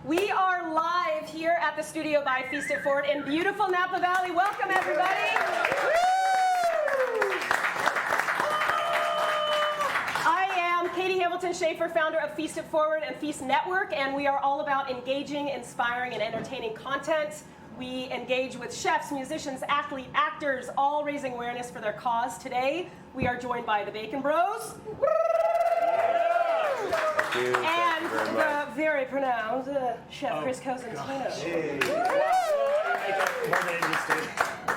We are live here at the studio by Feast It Forward in beautiful Napa Valley. Welcome, everybody. I am Katie Hamilton Shaffer, founder of Feast It Forward and Feast Network, and we are all about engaging, inspiring, and entertaining content. We engage with chefs, musicians, athletes, actors, all raising awareness for their cause. Today, we are joined by the Bacon Bros. And the very pronounced Chef Chris Cosentino.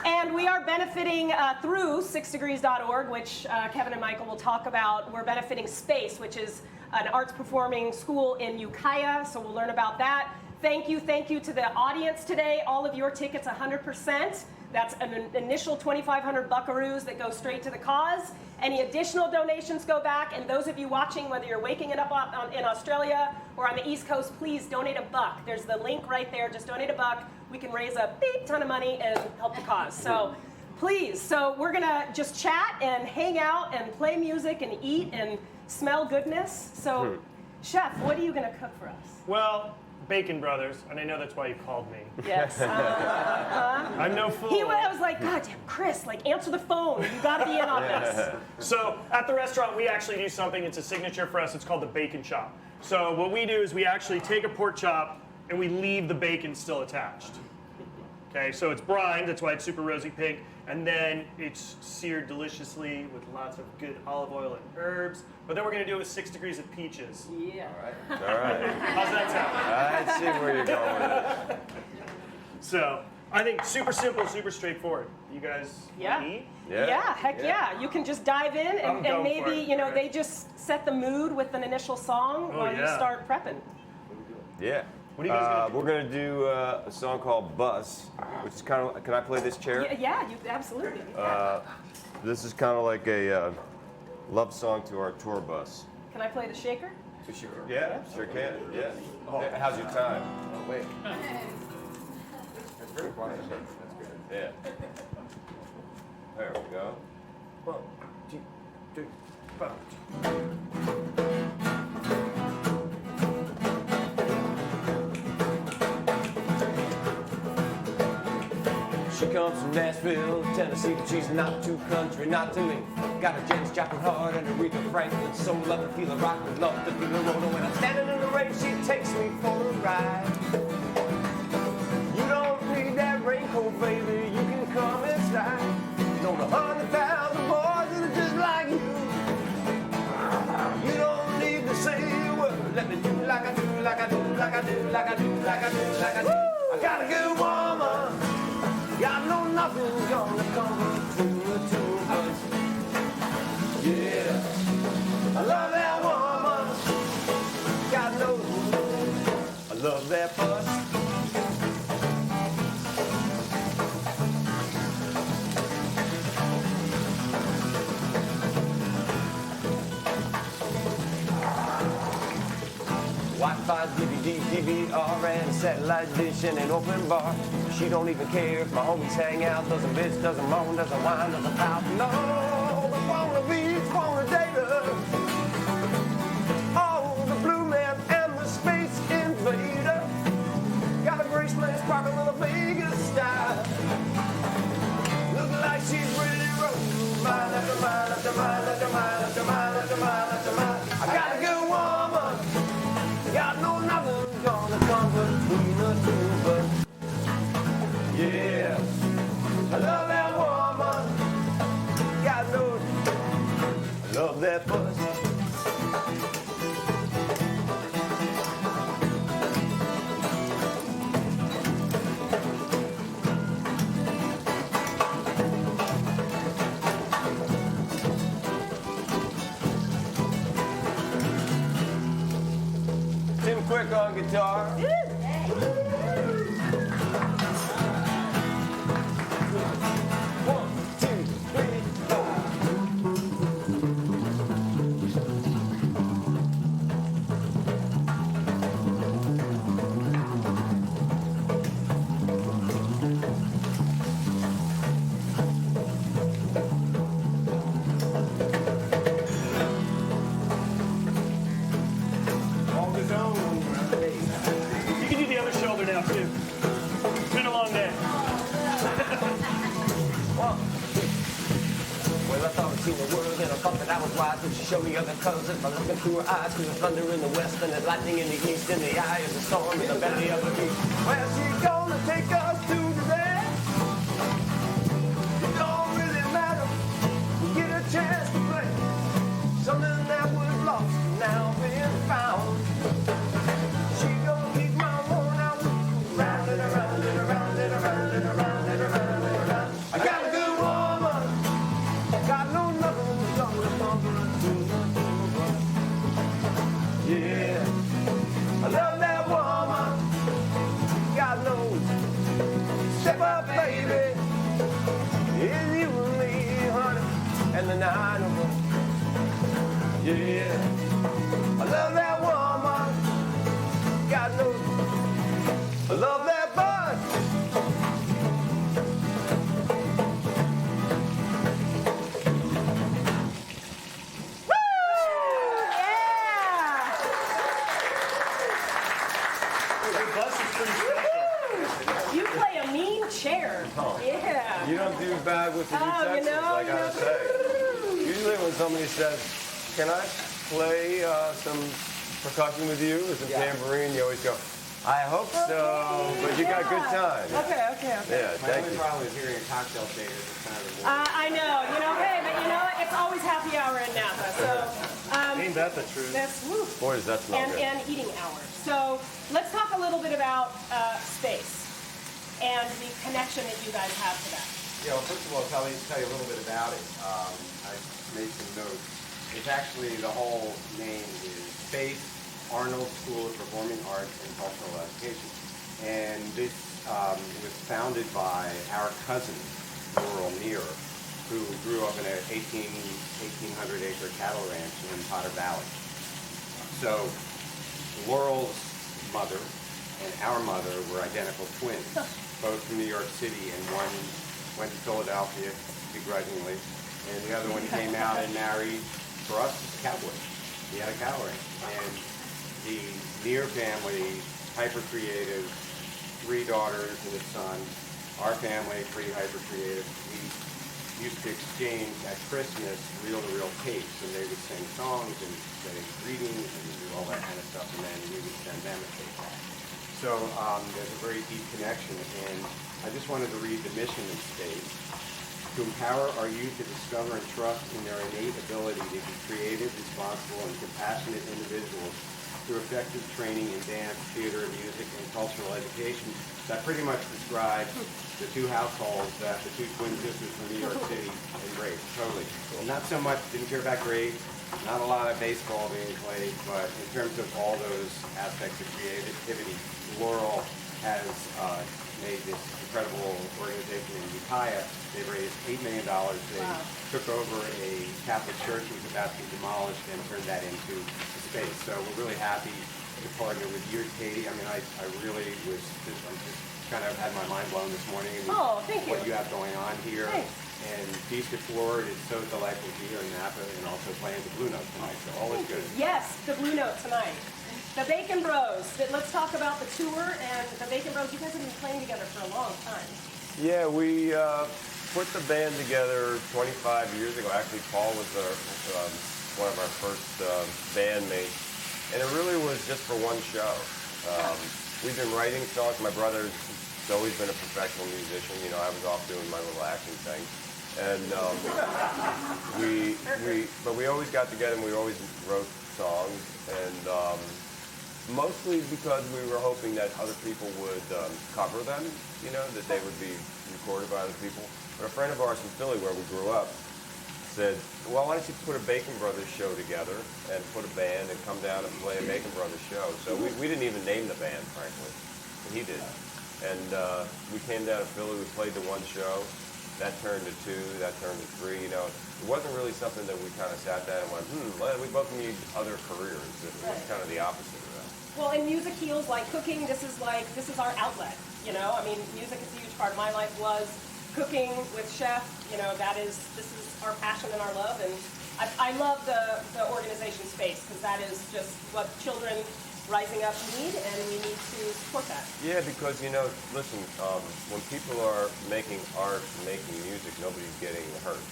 And we are benefiting through 6degrees.org, which Kevin and Michael will talk about. We're benefiting Space, which is an arts performing school in Ukiah, so we'll learn about that. Thank you to the audience today. All of your tickets, 100%. That's an initial 2,500 buckaroos that go straight to the cause. Any additional donations go back, and those of you watching, whether you're waking it up in Australia or on the East Coast, please donate $1. There's the link right there. Just donate $1. We can raise a big ton of money and help the cause. So please. So we're gonna just chat and hang out and play music and eat and smell goodness. So, Chef, what are you gonna cook for us? Well, Bacon Brothers, and I know that's why you called me. Yes. I'm no fool. I was like, God damn, Chris, like, answer the phone. You gotta be in on this. So at the restaurant, we actually do something. It's a signature for us. It's called the bacon chop. So what we do is we actually take a pork chop and we leave the bacon still attached. Okay, so it's brine, that's why it's super rosy pink, and then it's seared deliciously with lots of good olive oil and herbs. But then we're gonna do it with 6 degrees of peaches. Yeah. All right. How's that sound? I see where you're going with it. So I think super simple, super straightforward. You guys Yeah. eat? Yeah, heck yeah. You can just dive in and going maybe, for it. you know, they just set the mood with an initial song while you yeah. start prepping. Yeah. What are you guys gonna do? We're going to do a song called Bus, which is kind of, can I play this chair? Yeah, you absolutely. This is kind of like a love song to our tour bus. Can I play the shaker? Sure. Yeah, sure can. Yeah. How's your time? Oh, wait. It's very quiet. That's good. Yeah. There we go. 1, 2, 3, 4. She comes from Nashville, Tennessee, but she's not too country, not to me. Got a James Joplin heart and Aretha Franklin soul, love to feel a rock, and love to feel a roll. When I'm standing in the rain, she takes me for a ride. You don't need that raincoat, baby, you can come inside. Know 100,000 boys that are just like you. You don't need to say a word. Let me do like I do, like I do, like I do, like I do, like I do, like I do. I got a good woman. I know nothing's gonna come between the two of us. Yeah, I love that woman. God knows I love that bus. Wi-Fi, DVD, DVR, and a satellite dish and an open bar. She don't even care if my homies hang out. Doesn't bitch, doesn't moan, doesn't whine, doesn't pout. No, I wanna be, wanna date her. Oh, the blue man and the space invader. Got a Graceland sparkling in a Vegas style. Look like she's ready to roll. Mile after mile after mile after mile after mile after mile after mile. I got a good woman. God, no, nothing's gonna come between the two of us. Yeah, I love that woman. God knows I love that bus. Tim Quick on guitar. me too. It's been a long day. Well, I thought I'd seen the world and I thought that I was wise, but she showed me other colors by looking through her eyes. Cause the thunder in the west and the lightning in the east, in the eye of the storm in the belly of the beast. Where she gonna take us to today? It don't really matter. We get a chance to play something that was lost and now been found. She gonna keep my worn out, round and around and around and around and around and around and around. I got a good woman. God knows nothing is gonna come through. Yeah, I love that woman. God knows. Step up, baby. It's you and me, honey, and the nine of us. Yeah, I love that woman. God knows. I love that bud. The bus is pretty special. You play a mean chair. Yeah. You don't do bad with the utensils, I gotta say. Usually when somebody says, can I play some percussion with you or some tambourine, you always go, I hope so, but you got good time. Okay. Yeah, My thank only you. problem is hearing a cocktail shaker this time of the I know, hey, but it's always happy hour in Napa. So Ain't that the truth? that's woo. Boy, does that smell good. And eating hours. So let's talk a little bit about space and the connection that you guys have to that. Yeah, well, first of all, tell you a little bit about it. I made some notes. It's actually, the whole name is Space Arnold School of Performing Arts and Cultural Education. And this was founded by our cousin, Laurel Neer, who grew up in an 1,800-acre cattle ranch in Potter Valley. So Laurel's mother and our mother were identical twins, both from New York City, and one went to Philadelphia begrudgingly, and the other one came out and married, for us, a cowboy. He had a cattle ranch. And the Neer family, hyper creative, 3 daughters and a son. Our family, pretty hyper creative. We used to exchange at Christmas reel-to-reel tapes, and they would sing songs and say greetings and do all that kind of stuff, and then we would send them a tape back. So there's a very deep connection, and I just wanted to read the mission of Space: to empower our youth to discover and trust in their innate ability to be creative, responsible, and compassionate individuals through effective training in dance, theater, music, and cultural education. That pretty much describes the 2 households that the 2 twin sisters from New York City embraced, totally. And not so much, didn't care about grades, not a lot of baseball being played, but in terms of all those aspects of creativity, Laurel has made this incredible organization in Ukiah. They raised $8 million. They took over a Catholic church that was about to be demolished and turned that into space. So we're really happy to partner with you, Katie. I mean, I really was just kind of had my mind blown this morning with Thank you. what you have going on here. Thanks. And Feast at Forward is so delightful to be here in Napa, and also playing the Blue Note tonight. So all is good. Yes, the Blue Note tonight. The Bacon Bros. Let's talk about the tour and the Bacon Bros. You guys have been playing together for a long time. Yeah, we put the band together 25 years ago. Actually, Paul was one of our first bandmates, and it really was just for one show. We've been writing songs. My brother's always been a professional musician. You know, I was off doing my little acting thing, and but we always got together and we always wrote songs, and mostly because we were hoping that other people would cover them. You know, that they would be recorded by other people. But a friend of ours from Philly, where we grew up, said, well, why don't you put a Bacon Brothers show together and put a band and come down and play a Bacon Brothers show. So we didn't even name the band, frankly. But he did. And we came down to Philly, we played the one show. That turned to 2, that turned to 3. You know, it wasn't really something that we kind of sat down and went, well, we both need other careers. It was kind of the opposite of that. Well, and music heals like cooking. This is our outlet. You know, I mean, music is a huge part of my life. Was cooking with chef. You know, this is our passion and our love. And I love the organization Space, because that is just what children rising up need, and we need to support that. Yeah, because listen, when people are making art, making music, nobody's getting hurt,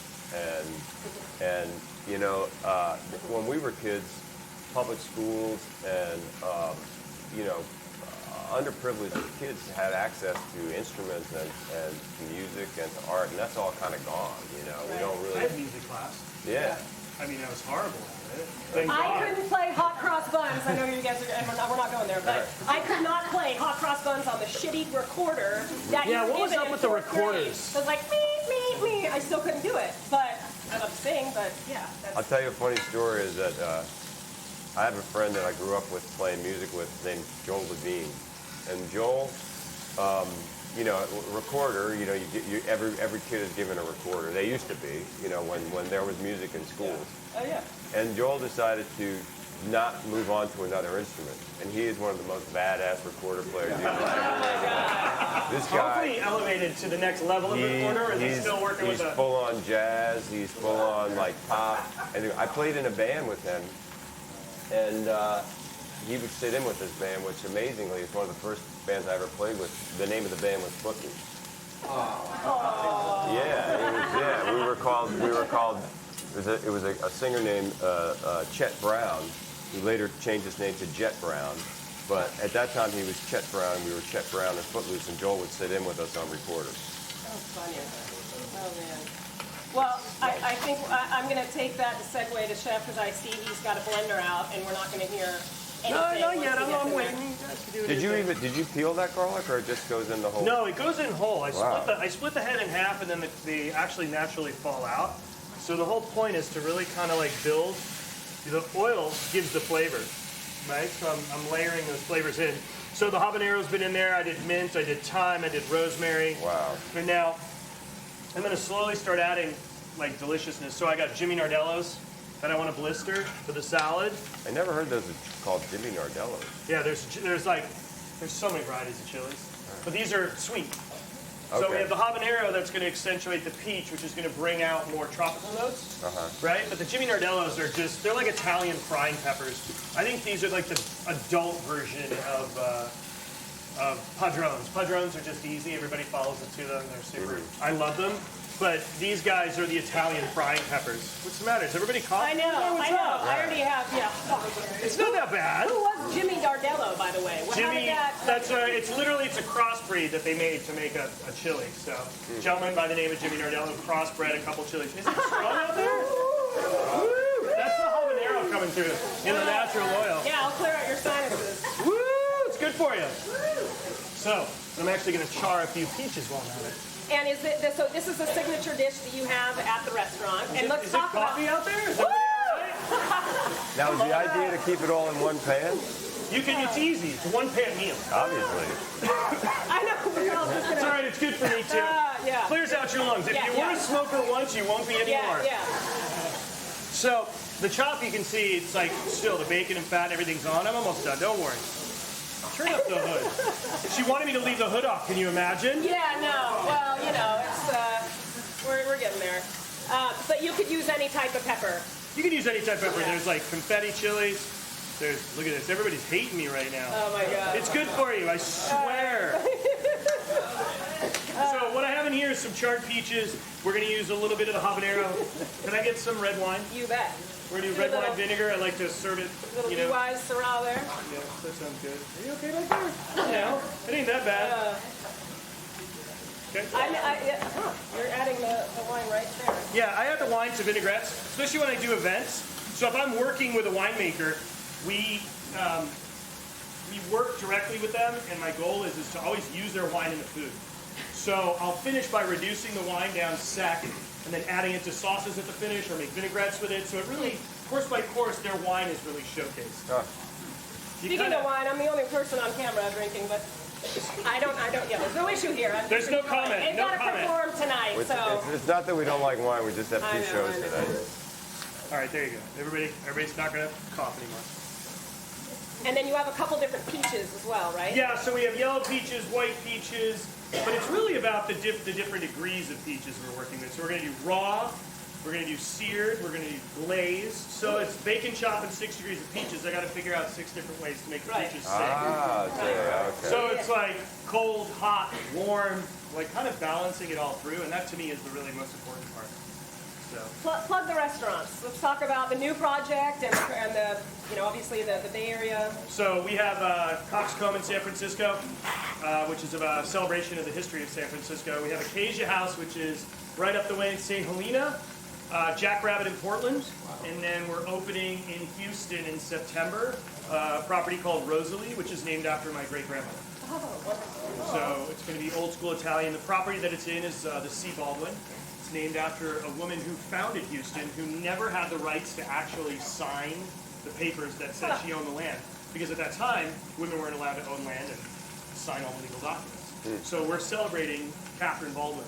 and when we were kids, public schools and underprivileged kids had access to instruments and to music and to art, and that's all kind of gone. We don't I really. had music class. Yeah. I mean, I was horrible at it. Thank I God. couldn't play hot cross buns. I know you guys are, and we're not going there, but I could not play hot cross buns on the shitty recorder that Yeah, you were what was given up in with the fourth grade. recorders? It was like, me. I still couldn't do it, but I love to sing, but yeah. I'll tell you a funny story is that I have a friend that I grew up with playing music with named Joel Levine. And Joel, recorder, every kid is given a recorder. They used to be, when there was music in schools. Oh yeah. And Joel decided to not move on to another instrument. And he is one of the most badass recorder players you've ever seen. This guy, Hopefully elevated to the next level of recorder, or is he still working with he's a... full on jazz, he's full on like pop. And I played in a band with him, and he would sit in with his band, which amazingly is one of the first bands I ever played with. The name of the band was Bookie. Yeah, we were called. It was a singer named Chet Brown, who later changed his name to Jet Brown. But at that time he was Chet Brown. We were Chet Brown and Footloose, and Joel would sit in with us on recorders. Oh, funny. Oh man. Well, I think I'm going to take that to segue to Chef because I see he's got a blender out, and we're not going to hear anything. No, not once yet. he gets I'm in waiting. there. You guys can do it. Did you peel that garlic, or it just goes in the whole? No, it goes in whole. Wow. I split the head in half, and then they actually naturally fall out. So the whole point is to really kind of like build. The oil gives the flavor, right? So I'm layering those flavors in. So the habanero's been in there. I did mint. I did thyme. I did rosemary. Wow. And now I'm going to slowly start adding like deliciousness. So I got Jimmy Nardello's that I want to blister for the salad. I never heard those called Jimmy Nardello's. Yeah, there's so many varieties of chilies, but these are sweet. So we Okay. have the habanero that's going to accentuate the peach, which is going to bring out more tropical notes, right? But the Jimmy Nardello's are they're like Italian frying peppers. I think these are like the adult version of padrones. Padrones are just easy. Everybody follows it to them. They're super. I love them. But these guys are the Italian frying peppers. What's the matter? Is everybody coughing? I know. What's up? I already have, yeah. It's not that bad. Who was Jimmy Nardello, by the way? How did Jimmy, that- it's a crossbreed that they made to make a chili. So, gentleman by the name of Jimmy Nardello crossbred a couple chilies. Is it strong out there? Woo! That's the habanero coming through in the natural oil. Yeah, I'll clear out your sinuses. Woo! It's good for you. So, I'm actually going to char a few peaches while I'm at it. And so this is a signature dish that you have at the restaurant. And let's Is it talk about coffee out there? Is everybody all right? Now, is the idea to keep it all in one pan? It's easy. It's a one-pan meal. Obviously. I know. We're all just It's all gonna, right. It's good for me, too. yeah. Clears out your lungs. If Yeah, you yeah. were a smoker once, you won't be anymore. Yeah. So the chop, you can see it's like still the bacon and fat and everything's on. I'm almost done. Don't worry. Turn up the hood. She wanted me to leave the hood off. Can you imagine? Yeah, no. Well, it's we're getting there. But you could use any type of pepper. You can use any type of pepper. There's like confetti chilies. Look at this. Everybody's hating me right now. Oh my God. It's good for you, I swear. So what I have in here is some charred peaches. We're going to use a little bit of the habanero. Can I get some red wine? You bet. We're going to do red wine vinegar. I like to serve it, Little wise Syrah there. Yeah, that sounds good. Are you okay back there? It ain't that bad. Okay. You're adding the wine right there. Yeah, I add the wine to vinaigrettes, especially when I do events. So if I'm working with a winemaker, we work directly with them, and my goal is to always use their wine in the food. So I'll finish by reducing the wine down sec, and then adding it to sauces at the finish, or make vinaigrettes with it. So it really, course by course, their wine is really showcased. Speaking of wine, I'm the only person on camera drinking, but I don't. Yeah, there's no issue here. There's no comment. They've No got to comment. perform tonight, so. It's not that we don't like wine, we just have I two know, shows I know. today. All right, there you go. Everybody's not gonna cough anymore. And then you have a couple different peaches as well, right? Yeah, so we have yellow peaches, white peaches, but it's really about the different degrees of peaches we're working with. So we're gonna do raw, We're going to do seared. We're going to do glazed. So it's bacon chop and 6 degrees of peaches. I got to figure out 6 different ways to make the peaches sing. Okay. So it's like cold, hot, warm, like kind of balancing it all through. And that to me is the really most important part. So. Plug the restaurants. Let's talk about the new project and the, obviously the Bay Area. So we have Coxcomb in San Francisco, which is a celebration of the history of San Francisco. We have Acacia House, which is right up the way in St. Helena, Jackrabbit in Portland, and then we're opening in Houston in September, a property called Rosalie, which is named after my great-grandmother. Oh, wonderful. So it's going to be old school Italian. The property that it's in is the C. Baldwin. It's named after a woman who founded Houston who never had the rights to actually sign the papers that said she owned the land. Because at that time, women weren't allowed to own land and sign all the legal documents. So we're celebrating Catherine Baldwin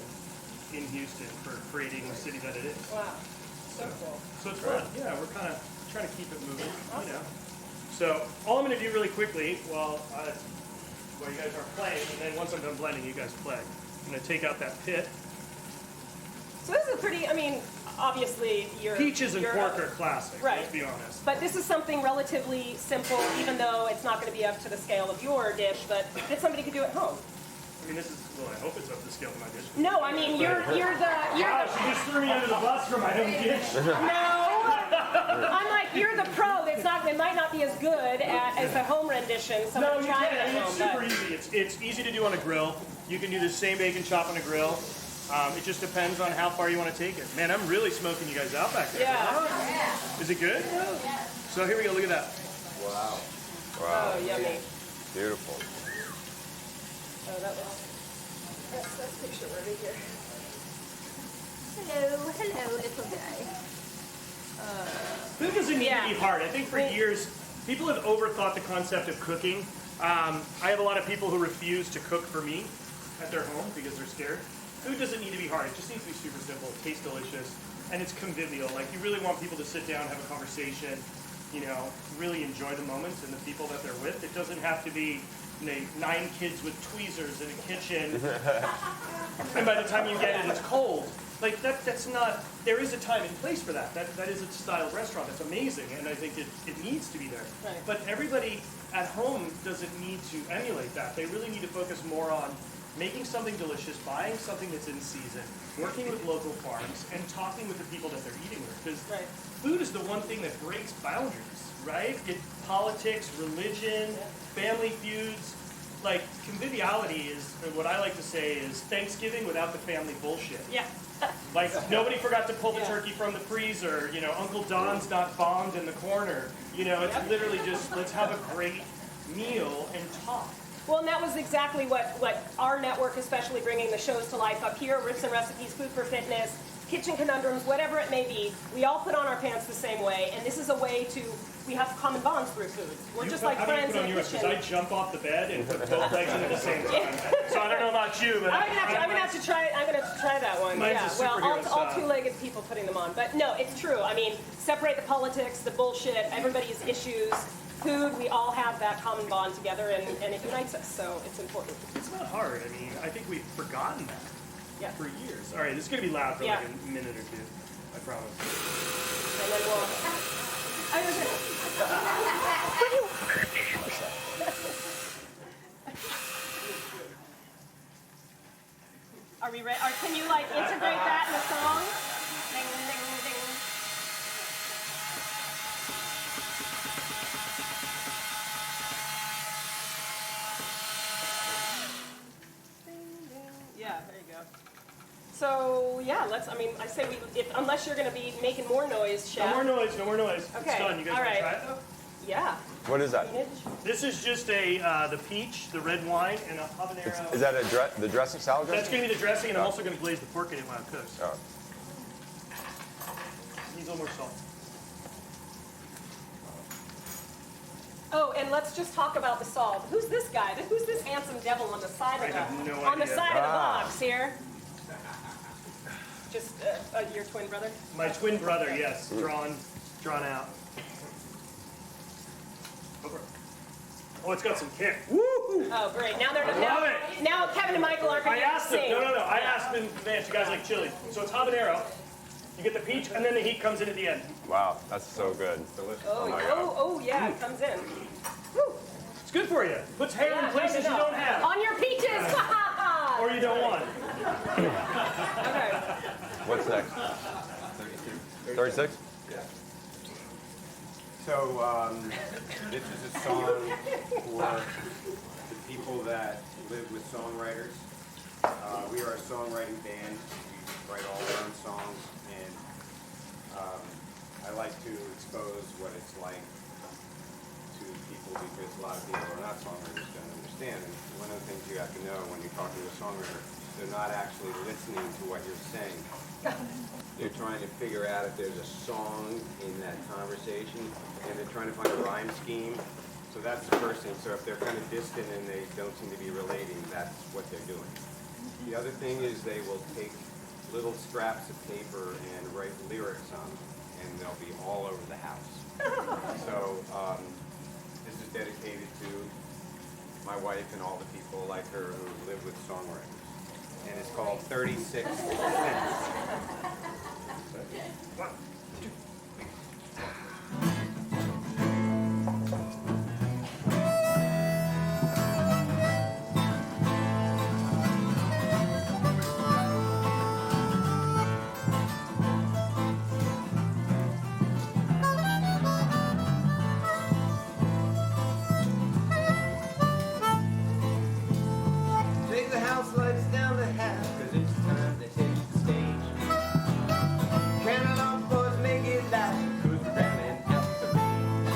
in Houston for creating the city that it is. Wow. So cool. So it's fun. Yeah, we're kind of trying to keep it moving, So all I'm going to do really quickly while you guys are playing, and then once I'm done blending, you guys play. I'm going to take out that pit. So this is pretty, obviously you're... Peaches and pork are classic, right. Let's be honest. But this is something relatively simple, even though it's not going to be up to the scale of your dish, but that somebody could do at home. I hope it's up to the scale of my dish. No, you're Wow, she just threw me under the bus for my own dish. No, I'm like, you're the pro. It might not be as good as the home rendition. So No, you try can. it at It's home. super easy. It's easy to do on a grill. You can do the same bacon chop on a grill. It just depends on how far you want to take it. Man, I'm really smoking you guys out back there. Yeah. Is it good? Yeah. So here we go. Look at that. Wow. Oh, yummy. Beautiful. Oh, that's picture worthy here. Hello, little guy. Food doesn't need to be hard. I think for years, people have overthought the concept of cooking. I have a lot of people who refuse to cook for me at their home because they're scared. Food doesn't need to be hard. It just needs to be super simple, taste delicious, and it's convivial. Like, you really want people to sit down, have a conversation, really enjoy the moments and the people that they're with. It doesn't have to be 9 kids with tweezers in a kitchen, and by the time you get it, it's cold. Like, that's not, there is a time and place for that. That is a style of restaurant. That's amazing, and I think it needs to be there. Right. But everybody at home doesn't need to emulate that. They really need to focus more on making something delicious, buying something that's in season, working with local farms, and talking with the people that they're eating with. Because food is the one thing that breaks boundaries, right? Politics, religion, family feuds. Like, conviviality is, what I like to say is Thanksgiving without the family bullshit. Yeah. Like, nobody forgot to pull the turkey from the freezer, Uncle Don's not bombed in the corner. It's literally just, let's have a great meal and talk. Well, and that was exactly what our network, especially bringing the shows to life up here, Riffs and Recipes, Food for Fitness, Kitchen Conundrums, whatever it may be, we all put on our pants the same way, and this is a way we have common bonds through food. We're just like friends in the kitchen. Because I jump off the bed and put both legs in at the same time. So I don't know about you, but I'm gonna have to try that one. Mine's a Well, superhero all style. two-legged people putting them on. But no, it's true. Separate the politics, the bullshit, everybody's issues. Food, we all have that common bond together, and it unites us, so it's important. it's not hard. I think we've forgotten that for years. All right, this is going to be loud for like a minute or two, I promise. And then Are we ready? Can you integrate that in the song? Ding, ding, ding. Yeah, there you go. So let's. I say unless you're going to be making more noise, Chef. No more noise. Okay. It's done. You guys All want to right. try it though? Yeah. What is that? This is just the peach, the red wine, and a habanero. Is that the dressing, salad dressing? That's going to be the dressing, and I'm also going to glaze the pork in it while it cooks. Oh. Needs a little more salt. Oh, and let's just talk about the salt. Who's this guy? Who's this handsome devil on the side I of have no on the idea. side of the box here? Just your twin brother? My twin brother, yes, drawn out. Oh, it's got some kick. Woo! Oh, great. Now love it. now Kevin and Michael aren't going I to asked them. sing. No. I asked them, man, you guys like chili. So it's habanero. You get the peach, and then the heat comes in at the end. Wow, that's so good. Oh, yeah, it comes in. Woo. It's good for you. Puts hair in places you don't have, On your peaches! or you don't want. Okay. What's next? 36? So this is a song for the people that live with songwriters. We are a songwriting band. We write all our own songs, and I like to expose what it's like to people because a lot of people are not songwriters, don't understand. And one of the things you have to know when you're talking to a songwriter, they're not actually listening to what you're saying. They're trying to figure out if there's a song in that conversation, and they're trying to find a rhyme scheme. So that's the first thing. So if they're kind of distant and they don't seem to be relating, that's what they're doing. The other thing is they will take little scraps of paper and write lyrics on them, and they'll be all over the house. So this is dedicated to my wife and all the people like her who live with songwriters. And it's called 36 Cents. Take the house lights down the half, 'cause it's time to hit the stage. Can it all boys make it light, 'cause we're cramming out the rage.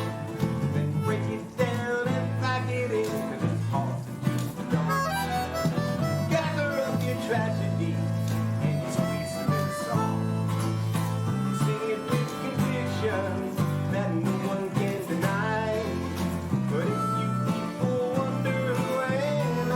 Then break it down and pack it in, 'cause it's hard to keep it going. Gather up your tragedy and you squeeze them in song. You sing it with conviction that no one can deny. But if you people wonder when I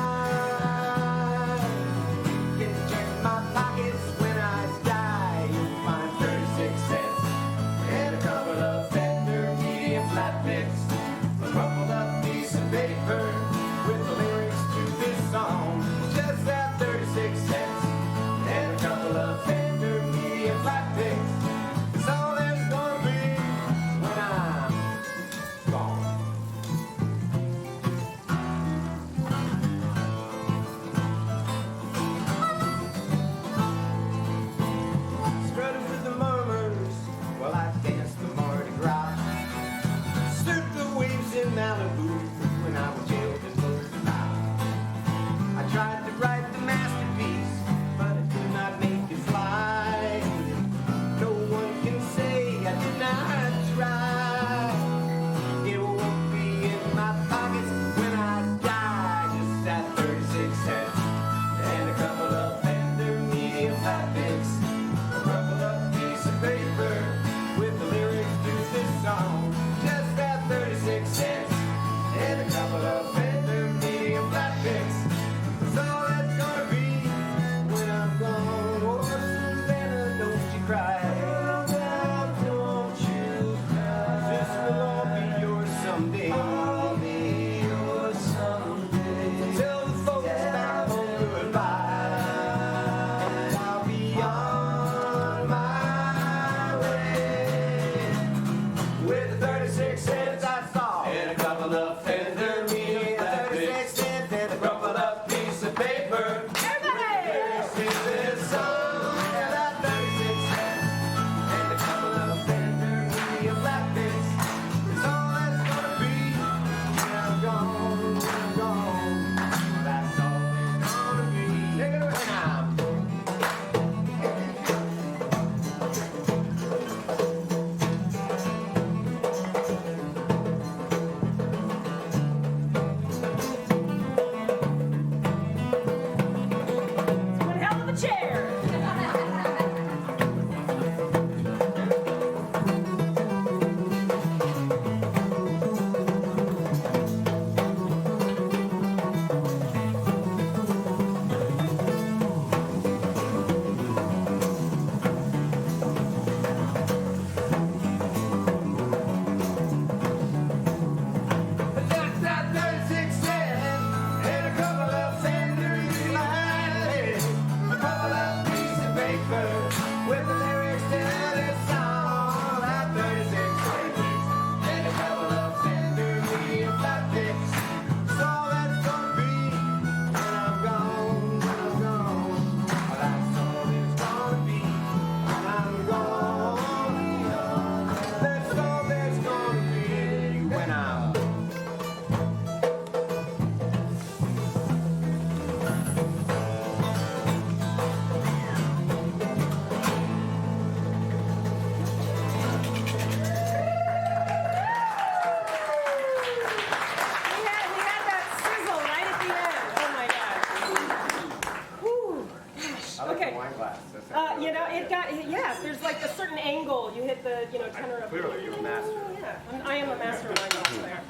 You know, it got, yeah, there's like a certain angle. You hit the, tenor up. Clearly, you're a master. Yeah, I am a master of my player.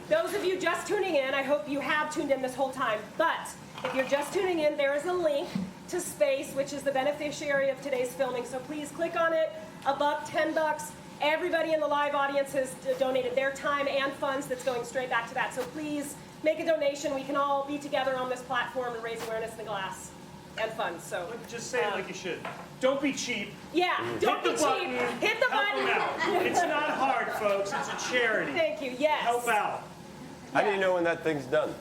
Those of you just tuning in, I hope you have tuned in this whole time. But if you're just tuning in, there is a link to Space, which is the beneficiary of today's filming. So please click on it. $1, $10. Everybody in the live audience has donated their time and funds that's going straight back to that. So please make a donation. We can all be together on this platform and raise awareness in the glass and funds. So Just say it like you should. Don't be cheap. yeah, don't be Hit the button. cheap. Hit the Help them button. out. It's not hard, folks. It's a charity. Thank you. Yes. Help out. How do you know when that thing's done?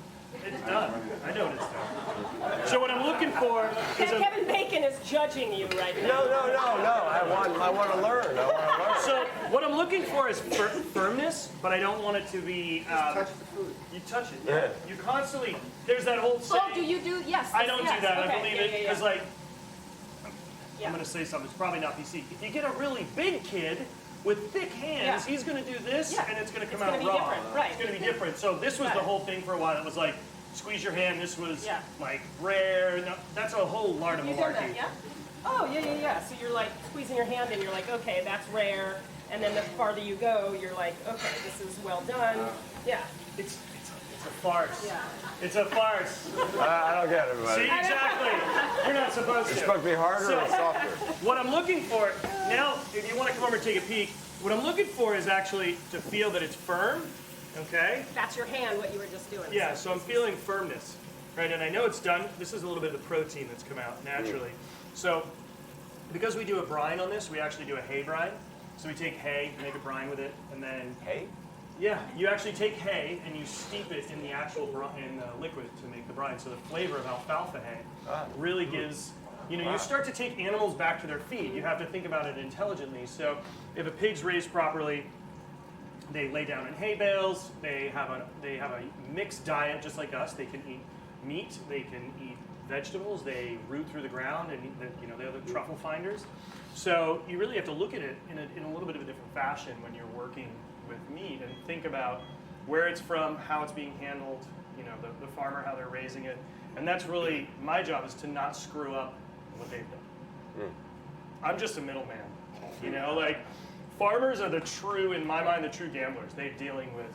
It's done. I know it's done. So what I'm looking for is a... Kevin Bacon is judging you right now. No. I want to learn. So what I'm looking for is firmness, but I don't want it to be... Touch the food. You touch it. Yeah. You constantly... There's that old saying... Oh, do you do? Yes. I don't yes, do that. Okay. I believe yeah, it yeah, because, yeah. like, Yeah. I'm going to say something. It's probably not PC. If you get a really big kid with thick hands, Yeah. he's going to do this, Yeah. and it's going to come It's out gonna be raw. different, right. It's going to be different. So this was Got the it. whole thing for a while. It was like, squeeze your hand. This was, Yeah. like, rare. No, that's a whole lot of You done that, malarkey. yeah? Oh, yeah. So you're like squeezing your hand and you're like, okay, that's rare. And then the farther you go, you're like, okay, this is well done. Yeah. It's a farce. Yeah. It's a farce. I don't get it, See, buddy. exactly. You're not supposed It's to. supposed to be harder or softer. What I'm looking for, now, if you want to come over and take a peek, what I'm looking for is actually to feel that it's firm, okay? That's your hand, what you were just doing. Yeah, so I'm feeling firmness, right? And I know it's done. This is a little bit of the protein that's come out naturally. So because we do a brine on this, we actually do a hay brine. So we take hay, make a brine with it, and then, Hey? yeah, you actually take hay and you steep it in the actual in the liquid to make the brine. So the flavor of alfalfa hay really gives, you start to take animals back to their feed. You have to think about it intelligently. So if a pig's raised properly, they lay down in hay bales. They have a mixed diet just like us. They can eat meat. They can eat vegetables. They root through the ground, and they're the truffle finders. So you really have to look at it in a little bit of a different fashion when you're working with meat and think about where it's from, how it's being handled, the farmer, how they're raising it. And that's really my job, is to not screw up what they've done. I'm just a middleman. Like farmers are in my mind, the true gamblers. They're dealing with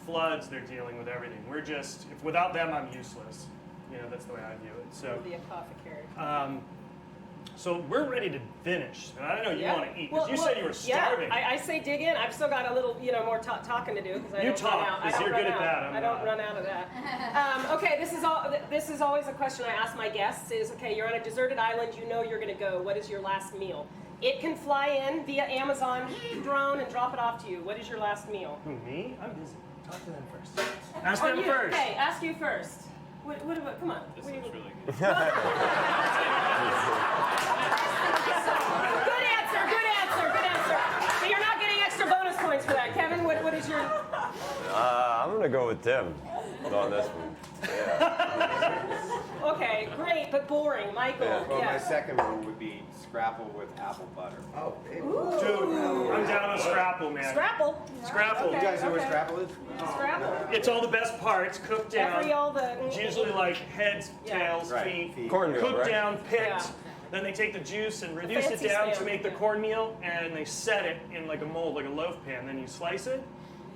floods, they're dealing with everything. We're just, if without them, I'm useless. That's the way I view it. So, The apothecary. so we're ready to finish. And I know you Yeah. want to eat, because you said you were starving. Yeah, I say dig in. I've still got a little, more talking to do because I You don't talk, run out. 'cause I don't you're run good at out. that, I'm I don't not. run out of that. Okay, this is always a question I ask my guests: is okay, you're on a deserted island. You know you're going to go. What is your last meal? It can fly in via Amazon drone and drop it off to you. What is your last meal? Who, me? I'm busy. Talk to them first. Ask Or them you? first. Okay, ask you first. What about? Come on. This looks really good. Good answer. So you're not getting extra bonus points for that, Kevin. What is your? I'm going to go with Tim on this one. Okay, great, but boring. Michael. Yeah. Well, my Yes. second one would be scrapple with apple butter. Oh, baby. Dude, I'm down with Scrapple, man. Scrapple. Scrapple. Okay. You guys know what scrapple is? Scrapple. It's all the best parts, cooked down. All the. It's usually like heads, Yeah. tails, Right. feet. Cornmeal, Cooked right? down, picked. Yeah. Then they take the juice and reduce it fancy down to stand, make the yeah. cornmeal, and they set it in like a mold, like a loaf pan. Then you slice it,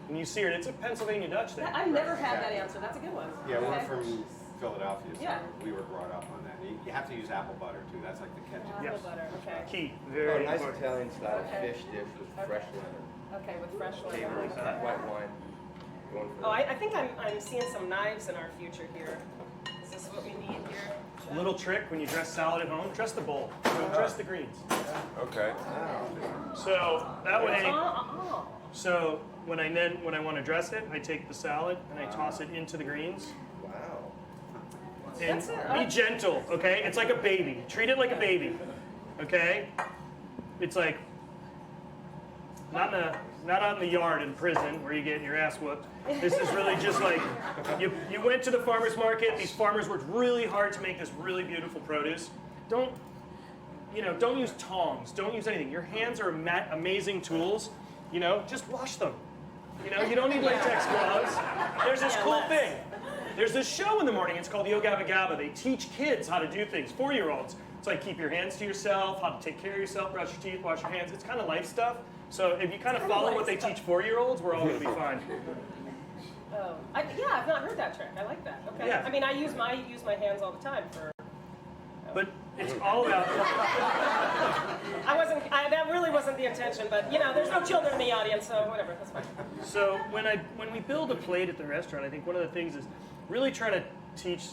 and you sear it. It's a Pennsylvania Dutch thing. I've never had that answer. That's a good one. Yeah, we're Okay. from Philadelphia, so Yeah. we were brought up on that. You have to use apple butter too. That's like the ketchup. Apple Yes. butter. Okay. Key, Oh, very nice important. Italian style Okay. fish dish with fresh lemon, Okay, with fresh capers, lemon. white wine. Going for Oh, I think I'm seeing some knives in our future here. Is this what we need here? Little trick when you dress salad at home: dress the bowl. Don't dress the greens. Okay. So that way. Oh. So when I want to dress it, I take the salad and I toss it into the greens. Wow. And That's it. be gentle, okay? It's like a baby. Treat it like a baby, okay? It's like not out in the yard in prison where you get your ass whooped. This is really just like you went to the farmer's market. These farmers worked really hard to make this really beautiful produce. Don't use tongs. Don't use anything. Your hands are amazing tools. Just wash them. You don't need latex gloves. There's this Yeah, cool let's. thing. There's this show in the morning, it's called Yo Gabba Gabba. They teach kids how to do things, 4-year-olds. It's like keep your hands to yourself, how to take care of yourself, brush your teeth, wash your hands. It's kind of life stuff. So if you kind of follow what they teach 4-year-olds, we're all going to be fine. Oh, yeah, I've not heard that trick. I like that. Okay. Yeah. I mean, I use my hands all the time for. But it's all about. That really wasn't the intention, but you know, there's no children in the audience, so whatever, that's fine. So when we build a plate at the restaurant, I think one of the things is really trying to teach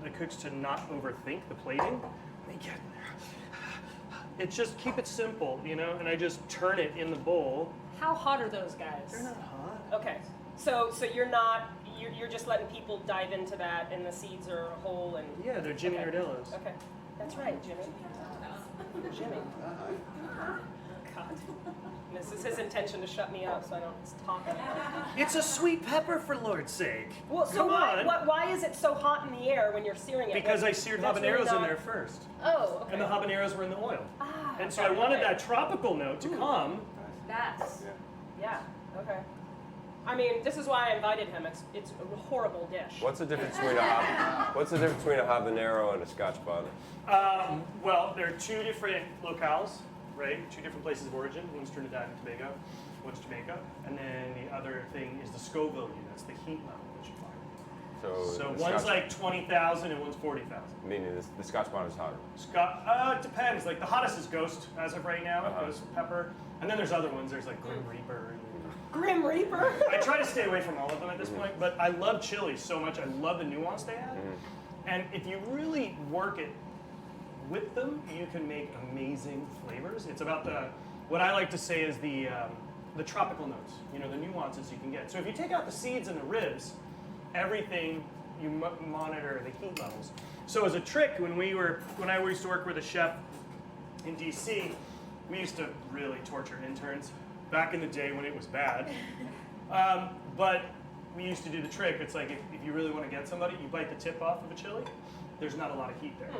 the cooks to not overthink the plating. It's just keep it simple, you know, and I just turn it in the bowl. How hot are those guys? They're not hot. Okay, so you're just letting people dive into that, and the seeds are whole and. Yeah, they're Jimmy Okay. Nardellos. Okay, that's right, Jimmy. Jimmy. God. This is his intention to shut me up, so I don't talk anymore. It's a sweet pepper, for Lord's sake. Well, so Come on. why is it so hot in the air when you're searing it? Because I seared That's habaneros really in not- there first. Oh, okay. And the habaneros were in the oil. Ah, And so okay, I wanted okay. that tropical note to come. That's yeah. Okay. I mean, this is why I invited him. It's a horrible dish. What's the difference between a habanero and a Scotch bonnet? Well, there are two different locales, right? Two different places of origin. One's Trinidad and Tobago, one's Jamaica. And then the other thing is the Scoville units, the heat level that you find. So the one's Scotch, like 20,000 and one's 40,000. meaning the Scotch bonnet is hotter. It depends. Like the hottest is Ghost as of right now, Ghost Pepper. And then there's other ones. There's like Grim Reaper. Grim Reaper. I try to stay away from all of them at this point, but I love chili so much. I love the nuance they have. And if you really work it with them, you can make amazing flavors. It's about what I like to say is the tropical notes, you know, the nuances you can get. So if you take out the seeds and the ribs, everything, you monitor the heat levels. So as a trick, when I used to work with a chef in DC, we used to really torture interns back in the day when it was bad. But we used to do the trick. It's like if you really want to get somebody, you bite the tip off of a chili. There's not a lot of heat there,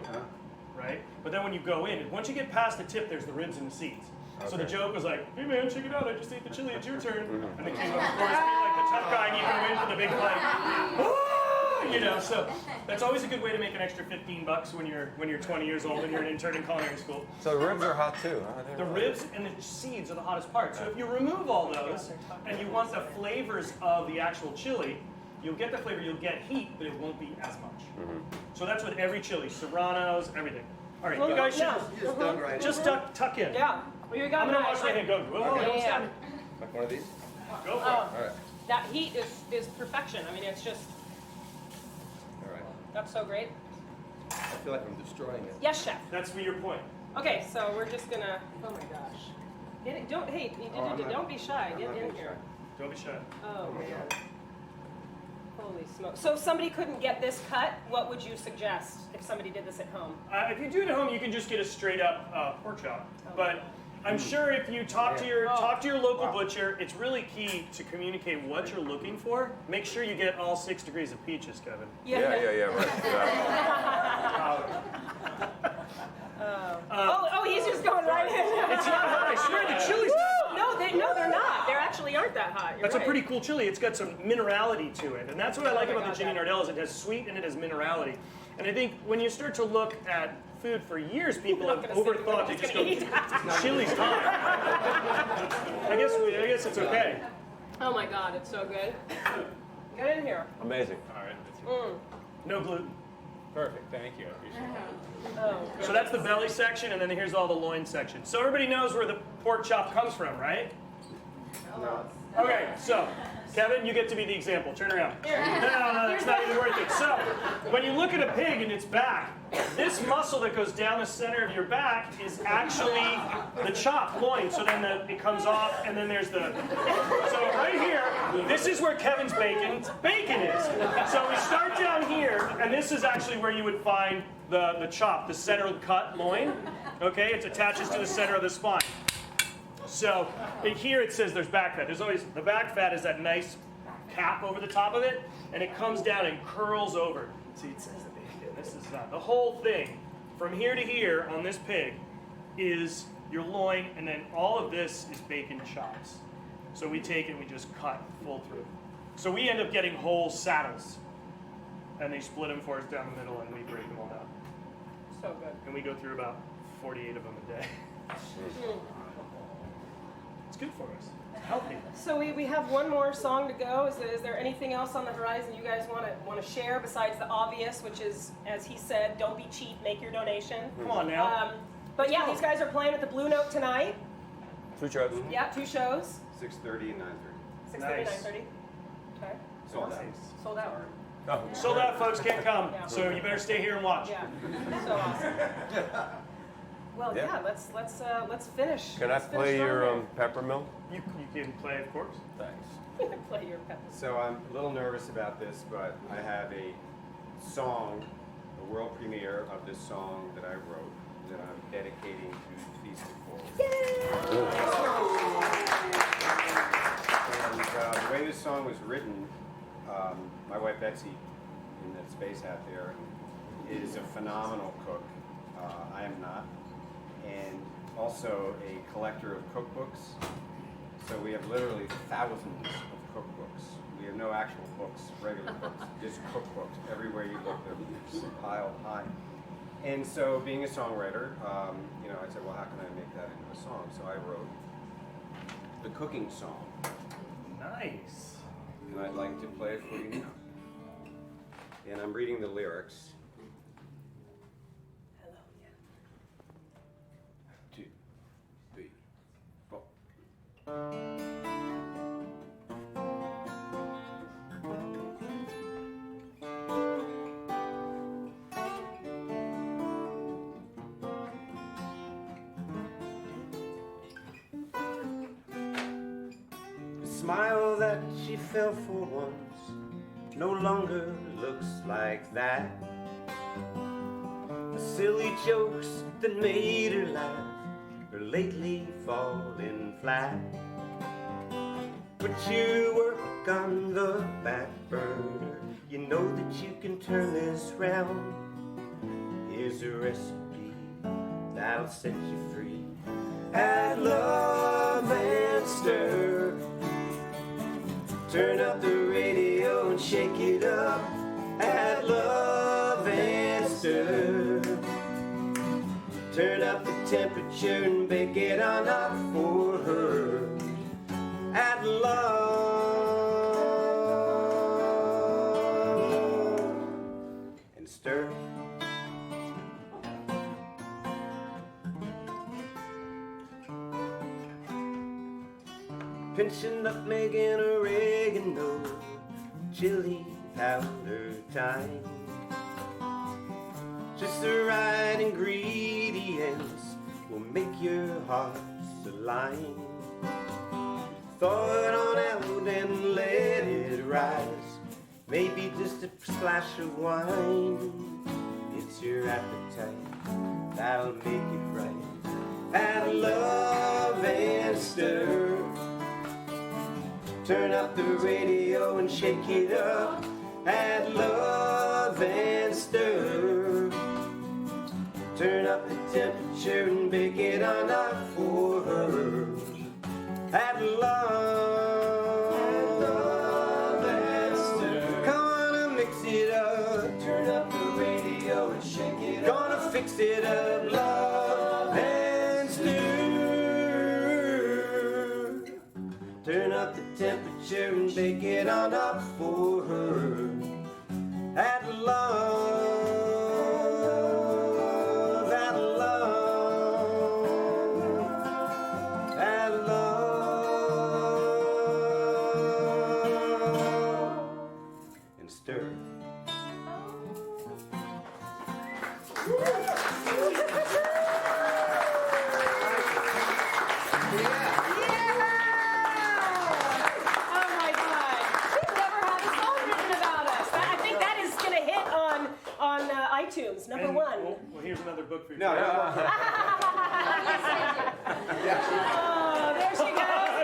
right? But then when you go in, once you get past the tip, there's the ribs and the seeds. So the joke was like, hey man, check it out, I just ate the chili, it's your turn. And the king would, of course, be like the tough guy, and you go in for the big like, "Ah!" you know. So that's always a good way to make an extra $15 when you're 20 years old and you're an intern in culinary school. So the ribs are hot too, huh? The ribs and the seeds are the hottest part. So if you remove all those and you want the flavors of the actual chili, you'll get the flavor, you'll get heat, but it won't be as much. So that's with every chili, serranos, everything. All right, you guys should just tuck in. Yeah. Well, you got I'm gonna my- wash my hand. Go. Whoa, don't stop me. Like one of these? Go for it. Oh, All right. that heat is perfection. I mean, it's just All right. that's so great. I feel like I'm destroying it. Yes, chef. That's for your point. Okay, so we're just gonna. Oh my gosh. Don't be shy. I'm Get not in being here. shy. Don't be shy. Oh man. Holy smoke. So if somebody couldn't get this cut, what would you suggest if somebody did this at home? If you do it at home, you can just get a straight up pork chop. But I'm sure if you talk to your local butcher, it's really key to communicate what you're looking for. Make sure you get all 6 degrees of peaches, Kevin. Yeah, right. He's just going right in. It's not hot. I swear the chili's not hot. No, they're not. They actually aren't that hot. You're That's a right. pretty cool chili. It's got some minerality to it. And that's what I like Oh my about the God, Jimmy Nardellos. It has sweet and it has minerality. And I think when you start to look at food for years, people have overthought. They just go, chili's hot. I guess it's okay. Oh my God, it's so good. Get in here. Amazing. All right. No gluten. Perfect. Thank you. I appreciate it. Oh. So that's the belly section, and then here's all the loin section. So everybody knows where the pork chop comes from, right? No. Okay, so Kevin, you get to be the example. Turn around. No, it's not even worth it. So when you look at a pig and its back, this muscle that goes down the center of your back is actually the chop, loin. So then it comes off, and then there's the... So right here, this is where Kevin's bacon is. So we start down here, and this is actually where you would find the chop, the center cut loin. Okay, it attaches to the center of the spine. So in here it says there's back fat. There's always, the back fat is that nice cap over the top of it, and it comes down and curls over. See, it says the bacon. This is not the whole thing. From here to here on this pig is your loin, and then all of this is bacon chops. So we take it and we just cut full through. So we end up getting whole saddles. and they split them for us down the middle, and we break them all down. So good. And we go through about 48 of them a day. It's good for us. It's healthy. So we have one more song to go. Is there anything else on the horizon you guys want to share besides the obvious, which is, as he said, don't be cheap, make your donation. Come on now. But yeah, these guys are playing at the Blue Note tonight. 2 shows. Yeah, 2 shows. 6:30 and 9:30. 6:30, Nice. 9:30. Okay. Sold out. Sold out. Oh. Sold out, folks can't come. Yeah. So you better stay here and watch. Yeah. So awesome. Well, Yeah. yeah. Let's finish. Can I Let's finish play your strong peppermill? You can play, of course. Thanks. there. Play your pep. So I'm a little nervous about this, but I have a song, a world premiere of this song that I wrote that I'm dedicating to Feast of Forward. And the way this song was written, my wife Betsy, in that space out there, is a phenomenal cook. I am not. And also a collector of cookbooks. So we have literally thousands of cookbooks. We have no actual books, regular books, just cookbooks. Everywhere you look, they're piled high. And so being a songwriter, I said, well, how can I make that into a song? So I wrote the cooking song. Nice. And I'd like to play it for you now. And I'm reading the lyrics. Hello. Yeah. 2, 3, 4. The smile that she fell for once no longer looks like that. The silly jokes that made her laugh are lately falling flat. Put your work on the back burner. You know that you can turn this round. Here's a recipe that'll set you free. Add love and stir. Turn up the radio and shake it up. Add love and stir. Turn up the temperature and bake it on up for her. Add love and stir. Pinching nutmeg and oregano, chili powder time. Just the right ingredients will make your hearts align. Thaw it on out and let it rise. Maybe just a splash of wine. It's your appetite that'll make it right. Add love and stir. Turn up the radio and shake it up. Add love and stir. Turn up the temperature and bake it on up for her. Add love and stir. Gonna mix it up. Turn up the radio and shake it up. Gonna fix it up. Love and stir. Turn up the temperature and bake it on up for her. Add love, add love, add love, and stir. Oh my God! We've never had a song written about us. I think that is going to hit on iTunes, number And, one. Well, here's another book for you. No, Oh, there she goes.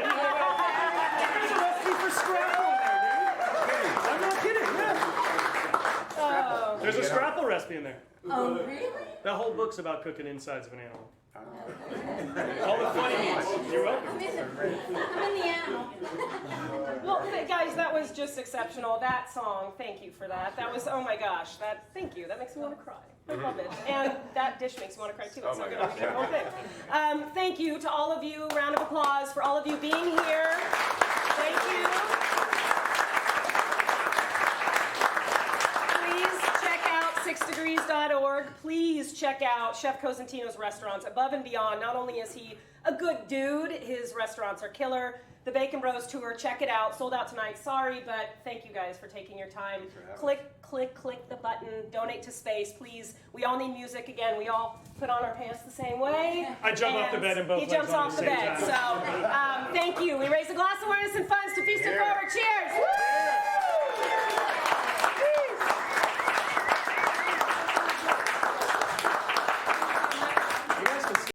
There's a recipe for scrapple in there, dude. I'm not kidding. Yeah. Oh. There's a scrapple recipe in there. Oh, really? That whole book's about cooking insides of an animal. All the funny means. You're welcome. I'm in the animal. Well, guys, that was just exceptional. That song, thank you for that. That was, oh my gosh, thank you. That makes me want to cry. I love it. And that dish makes me want to cry too. It's so my good. gosh, The whole thing. Thank you to all of you. Round of applause for all of you being here. Thank you. Please check out 6degrees.org. Please check out Chef Cosentino's restaurants above and beyond. Not only is he a good dude, his restaurants are killer. The Bacon Bros Tour, check it out. Sold out tonight. Sorry, but thank you guys for taking your time. Click the button. Donate to space, please. We all need music again. We all put on our pants the same way. I jump off the bed and both he legs jumps on off the the same bed. time. So thank you. We raise a glass of awareness and funds to Feast and